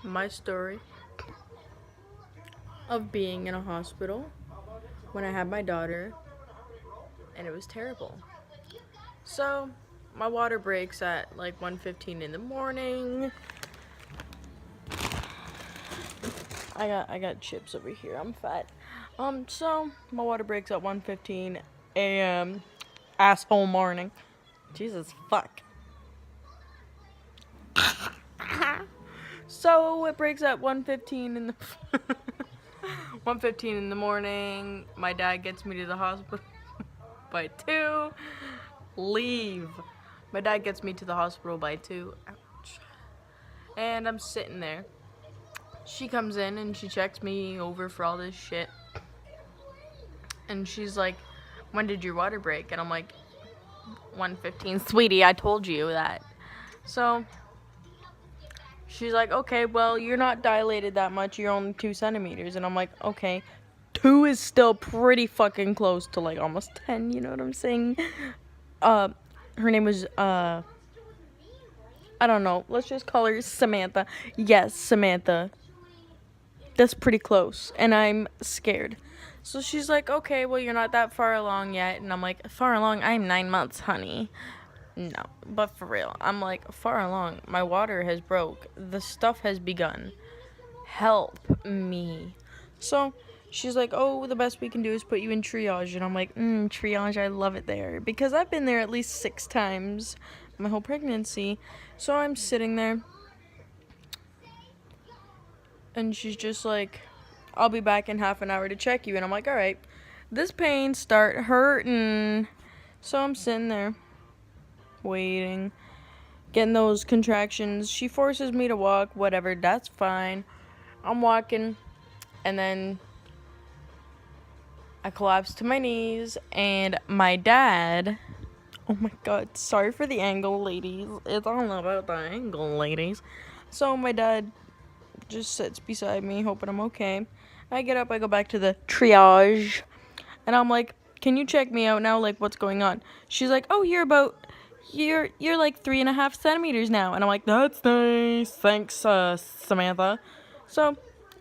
my story of being in a hospital when I had my daughter, and it was terrible. So, my water breaks at like 1:15 in the morning. I got chips over here. I'm fat. So my water breaks at 1:15 a.m. asshole morning. Jesus fuck. So it breaks at 1:15 in the 1:15 in the morning. My dad gets me to the hospital by 2. Leave. My dad gets me to the hospital by 2. Ouch. And I'm sitting there. She comes in and she checks me over for all this shit. And she's like, "When did your water break?" And I'm like, 1:15. Sweetie, I told you that. So she's like, "Okay, well, you're not dilated that much. You're only 2 centimeters." And I'm like, "Okay, 2 is still pretty fucking close to like almost 10. You know what I'm saying?" Uh, her name was I don't know. Let's just call her Samantha. Yes, Samantha. That's pretty close, and I'm scared. So she's like, "Okay, well, you're not that far along yet." And I'm like, "Far along? I'm 9 months, honey." No, but for real, I'm like, far along. My water has broke. The stuff has begun. Help me. So she's like, "Oh, the best we can do is put you in triage." And I'm like, triage, I love it there. Because I've been there at least 6 times my whole pregnancy. So I'm sitting there. And she's just like, "I'll be back in half an hour to check you." And I'm like, "All right." This pain start hurting. So I'm sitting there waiting, getting those contractions. She forces me to walk, whatever, that's fine. I'm walking, and then I collapse to my knees, and my dad, oh my god, sorry for the angle, ladies. It's all about the angle, ladies. So my dad just sits beside me, hoping I'm okay. I get up, I go back to the triage, and I'm like, "Can you check me out now? Like, what's going on?" She's like, "Oh, you're like 3.5 centimeters now." And I'm like, "That's nice. Thanks, Samantha." So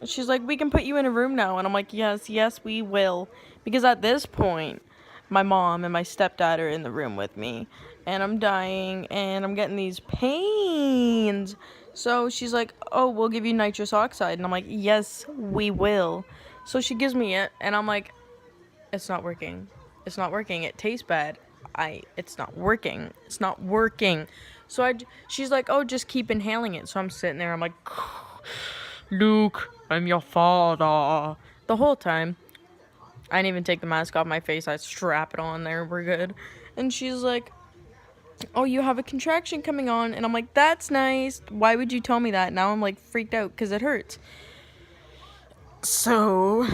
she's like, "We can put you in a room now." And I'm like, "Yes, yes, we will." Because at this point, my mom and my stepdad are in the room with me. And I'm dying and I'm getting these pains. So she's like, "Oh, we'll give you nitrous oxide." And I'm like, "Yes, we will." So she gives me it. And I'm like, "It's not working. It's not working. It tastes bad. It's not working. It's not working." So she's like, "Oh, just keep inhaling it." So I'm sitting there. I'm like, "Luke, I'm your father." The whole time. I didn't even take the mask off my face. I strap it on there. We're good. And she's like, "Oh, you have a contraction coming on." And I'm like, "That's nice. Why would you tell me that?" Now I'm like freaked out because it hurts. So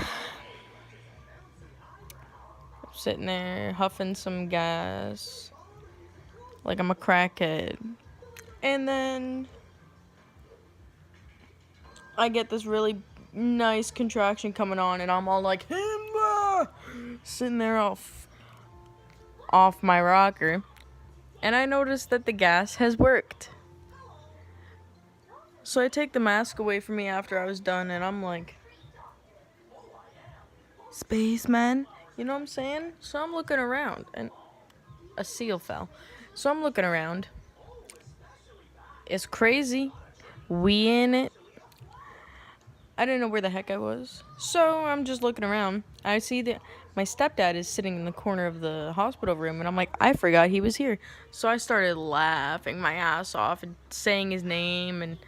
sitting there huffing some gas like I'm a crackhead. And then I get this really nice contraction coming on, and I'm all like, "Himba!" Sitting there off my rocker. And I notice that the gas has worked. So I take the mask away from me after I was done, and I'm like, "Spaceman?" You know what I'm saying? So I'm looking around, and a seal fell. So I'm looking around. It's crazy. We in it. I didn't know where the heck I was. So I'm just looking around. I see that my stepdad is sitting in the corner of the hospital room, and I'm like, I forgot he was here. So I started laughing my ass off and saying his name, and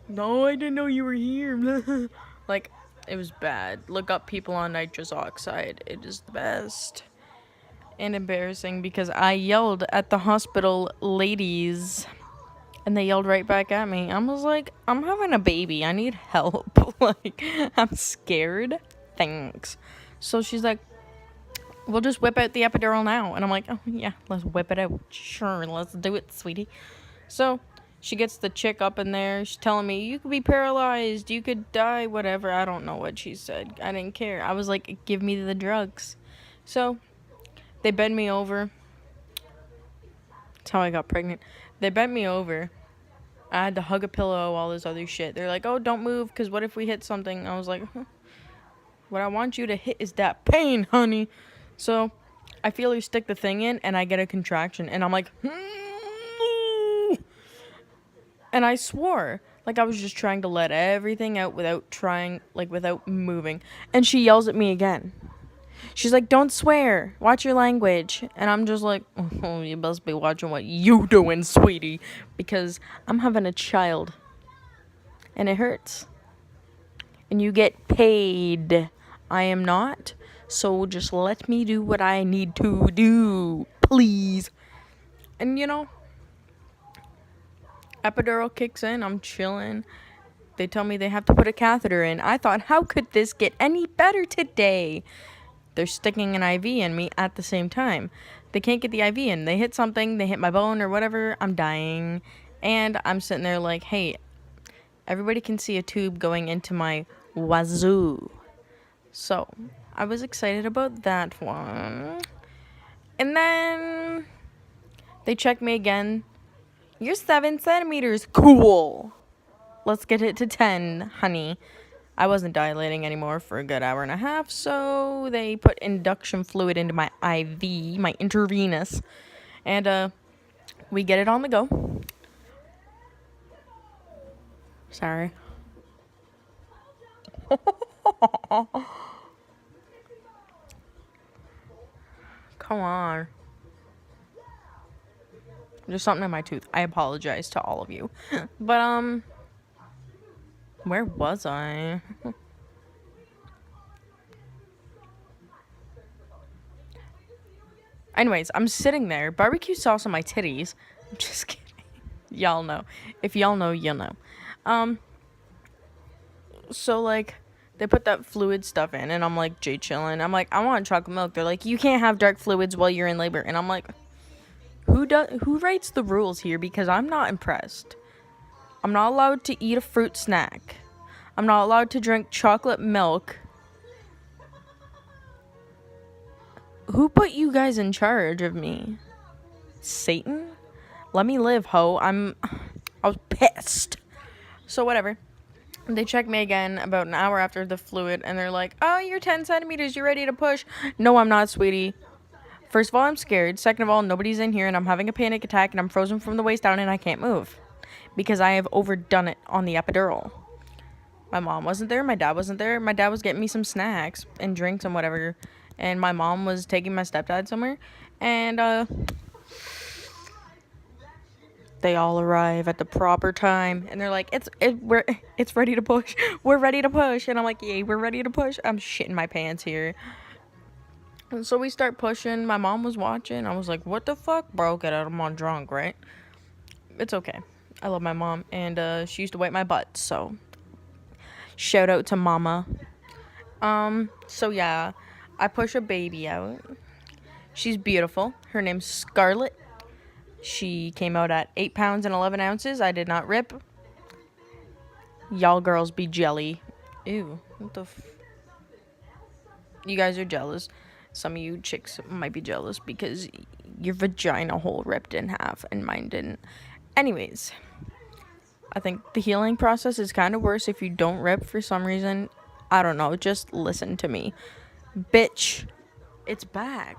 "No, I didn't know you were here." Like, it was bad. Look up people on nitrous oxide. It is the best. And embarrassing because I yelled at the hospital ladies. And they yelled right back at me. I was like, "I'm having a baby. I need help." Like, I'm scared. Thanks. So she's like, "We'll just whip out the epidural now." And I'm like, "Oh, yeah, let's whip it out. Sure, let's do it, sweetie." So she gets the chick up in there. She's telling me, "You could be paralyzed. You could die, whatever." I don't know what she said. I didn't care. I was like, "Give me the drugs." So they bend me over. That's how I got pregnant. They bent me over. I had to hug a pillow, all this other shit. They're like, oh, don't move, because what if we hit something? I was like, huh. What I want you to hit is that pain, honey. So I feel her stick the thing in, and I get a contraction, and I'm like, no. And I swore. Like, I was just trying to let everything out without moving. And she yells at me again. She's like, don't swear. Watch your language. And I'm just like, oh, you must be watching what you doing, sweetie. Because I'm having a child. And it hurts. And you get paid. I am not. So just let me do what I need to do. Please. And epidural kicks in. I'm chilling. They tell me they have to put a catheter in. I thought, how could this get any better today? They're sticking an IV in me at the same time. They can't get the IV in. They hit something. They hit my bone or whatever. I'm dying. And I'm sitting there like, hey, everybody can see a tube going into my wazoo. So I was excited about that one. And then they check me again. You're 7 centimeters. Cool. Let's get it to 10, honey. I wasn't dilating anymore for a good hour and a half, so they put induction fluid into my IV, my intravenous, and we get it on the go. Sorry. Come on. There's something in my tooth. I apologize to all of you. But, where was I? Anyways, I'm sitting there. Barbecue sauce on my titties. I'm just kidding. Y'all know. If y'all know, you'll know. So, like, they put that fluid stuff in, and I'm like, Jay chillin'. I'm like, I want chocolate milk. They're like, you can't have dark fluids while you're in labor. And I'm like, who writes the rules here? Because I'm not impressed. I'm not allowed to eat a fruit snack. I'm not allowed to drink chocolate milk. Who put you guys in charge of me? Satan? Let me live, ho. I was pissed. So whatever. They check me again about an hour after the fluid, and they're like, oh, you're 10 centimeters. You ready to push? No, I'm not, sweetie. First of all, I'm scared. Second of all, nobody's in here, and I'm having a panic attack, and I'm frozen from the waist down, and I can't move. Because I have overdone it on the epidural. My mom wasn't there. My dad wasn't there. My dad was getting me some snacks and drinks and whatever. And my mom was taking my stepdad somewhere. And, they all arrive at the proper time. And they're like, it's ready to push. We're ready to push. And I'm like, yay, we're ready to push. I'm shitting my pants here. And so we start pushing. My mom was watching. I was like, what the fuck? Bro, get out. I'm on drunk, right? It's okay. I love my mom. And, she used to wipe my butt. So, shout out to mama. So yeah. I push a baby out. She's beautiful. Her name's Scarlett. She came out at 8 pounds and 11 ounces. I did not rip. Y'all girls be jelly. Ew. What the You guys are jealous. Some of you chicks might be jealous because your vagina hole ripped in half and mine didn't. Anyways. I think the healing process is kind of worse if you don't rip for some reason. I don't know. Just listen to me. Bitch, it's back.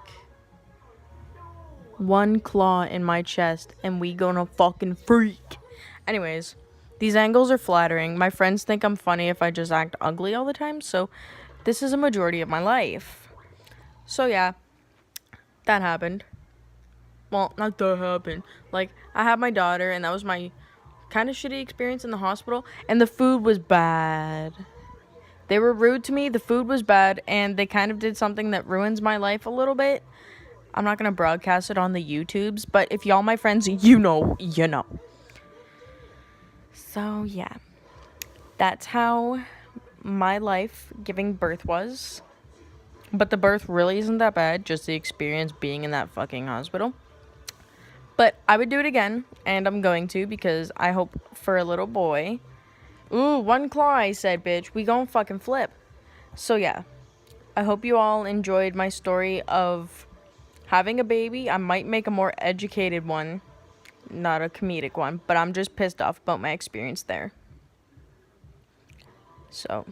One claw in my chest, and we gonna fucking freak. Anyways, these angles are flattering. My friends think I'm funny if I just act ugly all the time, so this is a majority of my life. So yeah, that happened. Well, not that happened. Like, I had my daughter, and that was my kind of shitty experience in the hospital, and the food was bad. They were rude to me, the food was bad, and they kind of did something that ruins my life a little bit. I'm not going to broadcast it on the YouTubes, but if y'all my friends, you know. So, yeah. That's how my life giving birth was. But the birth really isn't that bad, just the experience being in that fucking hospital. But I would do it again, and I'm going to, because I hope for a little boy. Ooh, one claw, I said, bitch. We gon' fucking flip. So, yeah. I hope you all enjoyed my story of having a baby. I might make a more educated one not a comedic one, but I'm just pissed off about my experience there. So,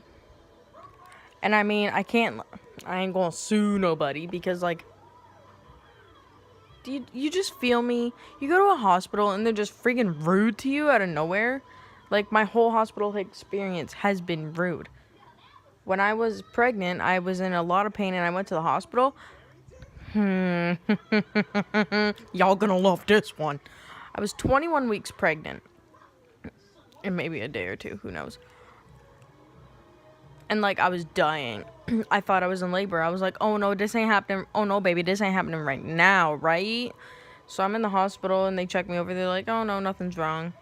and I mean, I ain't gonna sue nobody because, like, you just feel me? You go to a hospital and they're just freaking rude to you out of nowhere. Like, my whole hospital experience has been rude. When I was pregnant, I was in a lot of pain and I went to the hospital. Y'all gonna love this one. I was 21 weeks pregnant. And maybe a day or two, who knows. And, like, I was dying. I thought I was in labor. I was like, oh no, this ain't happening. Oh no, baby, this ain't happening right now, right? So I'm in the hospital and they check me over. They're like, oh no, nothing's wrong.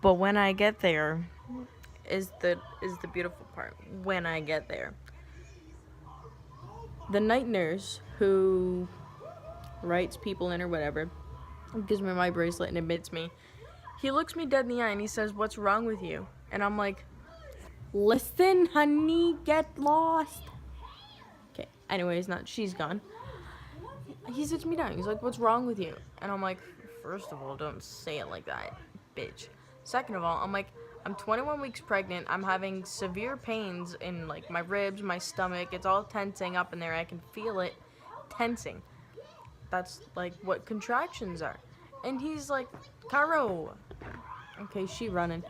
But when I get there is the beautiful part. When I get there, the night nurse who writes people in or whatever gives me my bracelet and admits me. He looks me dead in the eye and he says, what's wrong with you? And I'm like, listen, honey, get lost. Okay, anyways, she's gone. He sits me down. He's like, what's wrong with you? And I'm like, first of all, don't say it like that, bitch. Second of all, I'm like, I'm 21 weeks pregnant. I'm having severe pains in, like, my ribs, my stomach. It's all tensing up in there. I can feel it tensing. That's, like, what contractions are. And he's like, Caro. Okay, she running.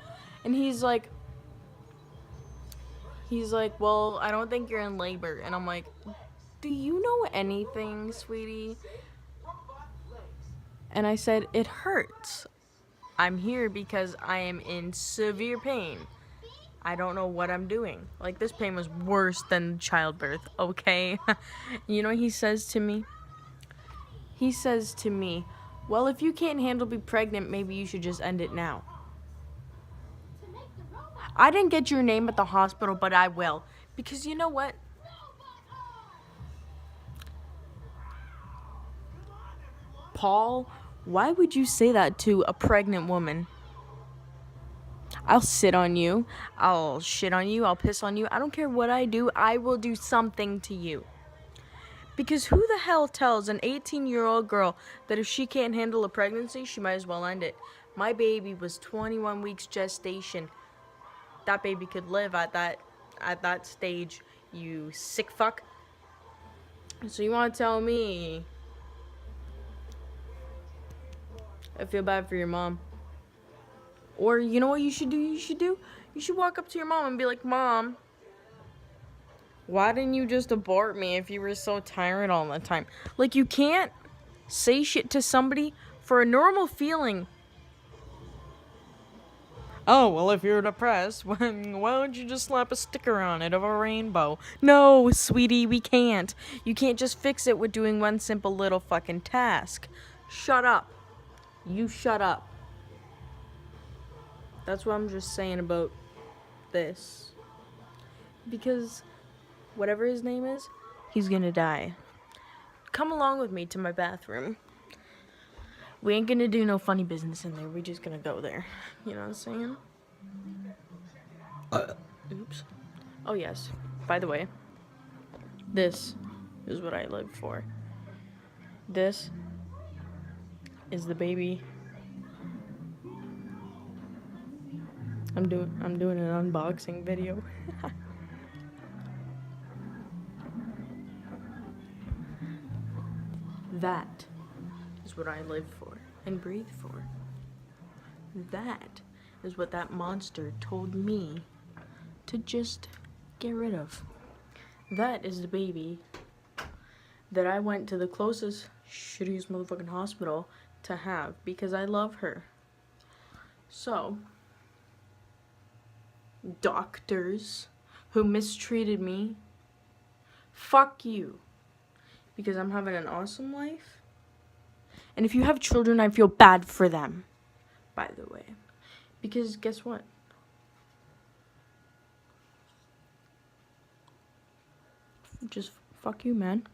And he's like, well, I don't think you're in labor. And I'm like, do you know anything, sweetie? And I said, it hurts. I'm here because I am in severe pain. I don't know what I'm doing. Like, this pain was worse than childbirth, okay? You know what he says to me? He says to me, well, if you can't handle being pregnant, maybe you should just end it now. I didn't get your name at the hospital, but I will. Because you know what? Paul, why would you say that to a pregnant woman? I'll sit on you. I'll shit on you. I'll piss on you. I don't care what I do. I will do something to you. Because who the hell tells an 18-year-old girl that if she can't handle a pregnancy, she might as well end it? My baby was 21 weeks gestation. That baby could live at that stage, you sick fuck. So you want to tell me I feel bad for your mom? Or you know what you should do? You should walk up to your mom and be like, Mom, why didn't you just abort me if you were so tired all the time? Like, you can't say shit to somebody for a normal feeling. Oh, well, if you're depressed, why don't you just slap a sticker on it of a rainbow? No, sweetie, we can't. You can't just fix it with doing one simple little fucking task. Shut up. You shut up. That's what I'm just saying about this. Because whatever his name is, he's gonna die. Come along with me to my bathroom. We ain't gonna do no funny business in there. We just gonna go there. You know what I'm saying? Oops. Oh, yes. By the way, this is what I live for. This is the baby. I'm doing an unboxing video. That is what I live for and breathe for. That is what that monster told me to just get rid of. That is the baby that I went to the closest shittiest motherfucking hospital to have because I love her. So, doctors who mistreated me, fuck you. Because I'm having an awesome life. And if you have children, I feel bad for them, by the way. Because guess what? Just fuck you, man.